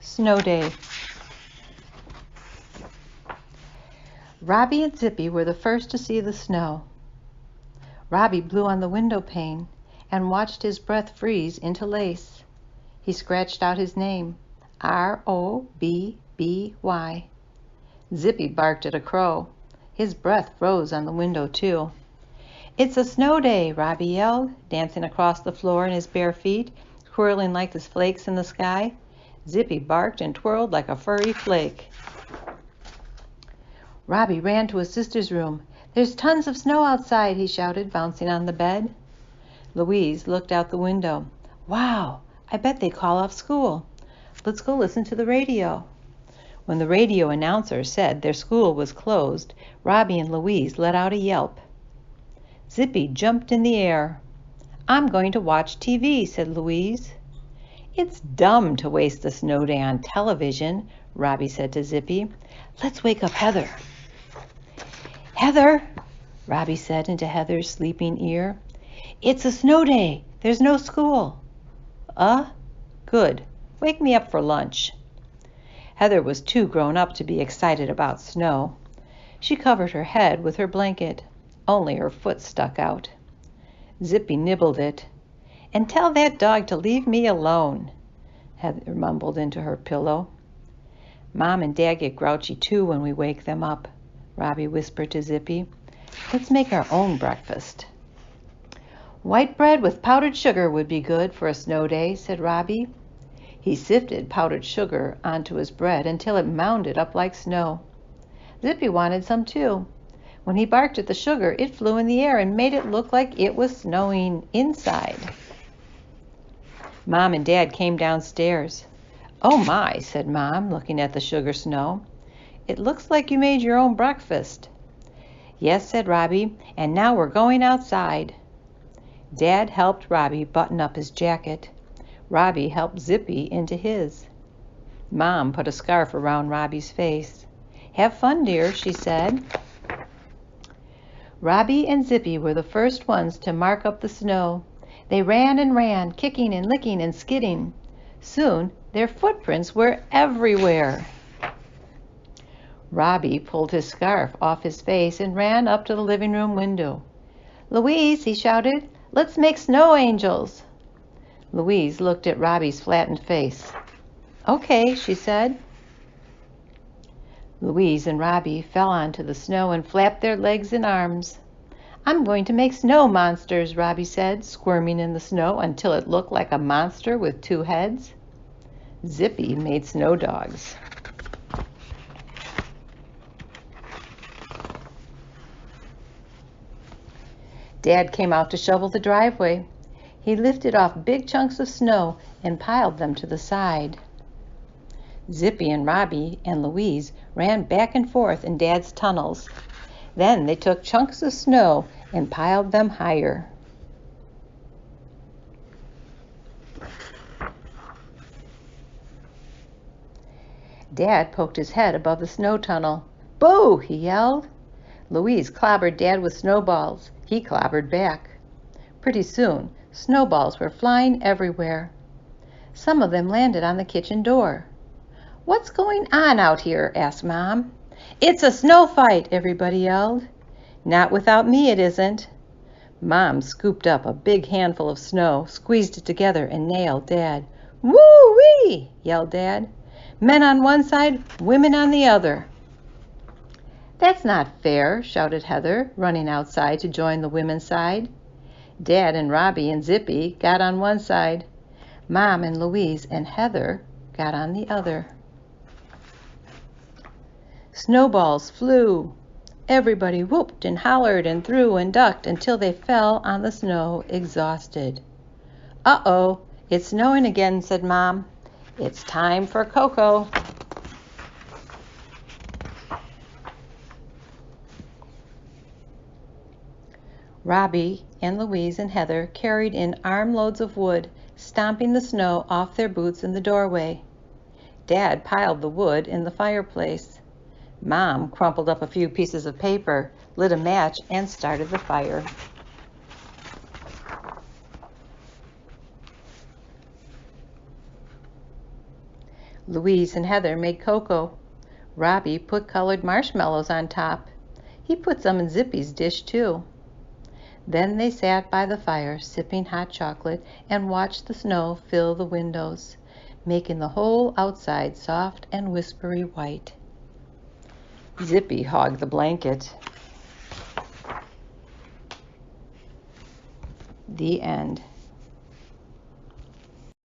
Snow Day. Robbie and Zippy were the first to see the snow. Robbie blew on the window pane and watched his breath freeze into lace. He scratched out his name, R-O-B-B-Y. Zippy barked at a crow. His breath froze on the window too. "It's a snow day," Robbie yelled, dancing across the floor in his bare feet, whirling like the flakes in the sky. Zippy barked and twirled like a furry flake. Robbie ran to his sister's room. "There's tons of snow outside," he shouted, bouncing on the bed. Louise looked out the window. "Wow, I bet they call off school. Let's go listen to the radio." When the radio announcer said their school was closed, Robbie and Louise let out a yelp. Zippy jumped in the air. "I'm going to watch TV," said Louise. "It's dumb to waste a snow day on television," Robbie said to Zippy. "Let's wake up Heather." "Heather," Robbie said into Heather's sleeping ear, "it's a snow day. There's no school." Good. Wake me up for lunch." Heather was too grown up to be excited about snow. She covered her head with her blanket. Only her foot stuck out. Zippy nibbled it. "And tell that dog to leave me alone," Heather mumbled into her pillow. "Mom and Dad get grouchy too when we wake them up," Robbie whispered to Zippy. "Let's make our own breakfast." "White bread with powdered sugar would be good for a snow day," said Robbie. He sifted powdered sugar onto his bread until it mounded up like snow. Zippy wanted some too. When he barked at the sugar, it flew in the air and made it look like it was snowing inside. Mom and Dad came downstairs. "Oh my," said Mom, looking at the sugar snow. "It looks like you made your own breakfast." "Yes," said Robbie, "and now we're going outside." Dad helped Robbie button up his jacket. Robbie helped Zippy into his. Mom put a scarf around Robbie's face. "Have fun, dear," she said. Robbie and Zippy were the first ones to mark up the snow. They ran and ran, kicking and licking and skidding. Soon their footprints were everywhere. Robbie pulled his scarf off his face and ran up to the living room window. "Louise," he shouted, "let's make snow angels." Louise looked at Robbie's flattened face. "Okay," she said. Louise and Robbie fell onto the snow and flapped their legs and arms. "I'm going to make snow monsters," Robbie said, squirming in the snow until it looked like a monster with two heads. Zippy made snow dogs. Dad came out to shovel the driveway. He lifted off big chunks of snow and piled them to the side. Zippy and Robbie and Louise ran back and forth in Dad's tunnels. Then they took chunks of snow and piled them higher. Dad poked his head above the snow tunnel. "Boo!" he yelled. Louise clobbered Dad with snowballs. He clobbered back. Pretty soon, snowballs were flying everywhere. Some of them landed on the kitchen door. "What's going on out here?" asked Mom. "It's a snow fight," everybody yelled. "Not without me, it isn't." Mom scooped up a big handful of snow, squeezed it together, and nailed Dad. "Woo-wee!" yelled Dad. "Men on one side, women on the other." "That's not fair," shouted Heather, running outside to join the women's side. Dad and Robbie and Zippy got on one side. Mom and Louise and Heather got on the other. Snowballs flew. Everybody whooped and hollered and threw and ducked until they fell on the snow exhausted. "Uh-oh, it's snowing again," said Mom. "It's time for cocoa." Robbie and Louise and Heather carried in armloads of wood, stomping the snow off their boots in the doorway. Dad piled the wood in the fireplace. Mom crumpled up a few pieces of paper, lit a match, and started the fire. Louise and Heather made cocoa. Robbie put colored marshmallows on top. He put some in Zippy's dish, too. Then they sat by the fire, sipping hot chocolate, and watched the snow fill the windows, making the whole outside soft and whispery white. Zippy hogged the blanket. The end.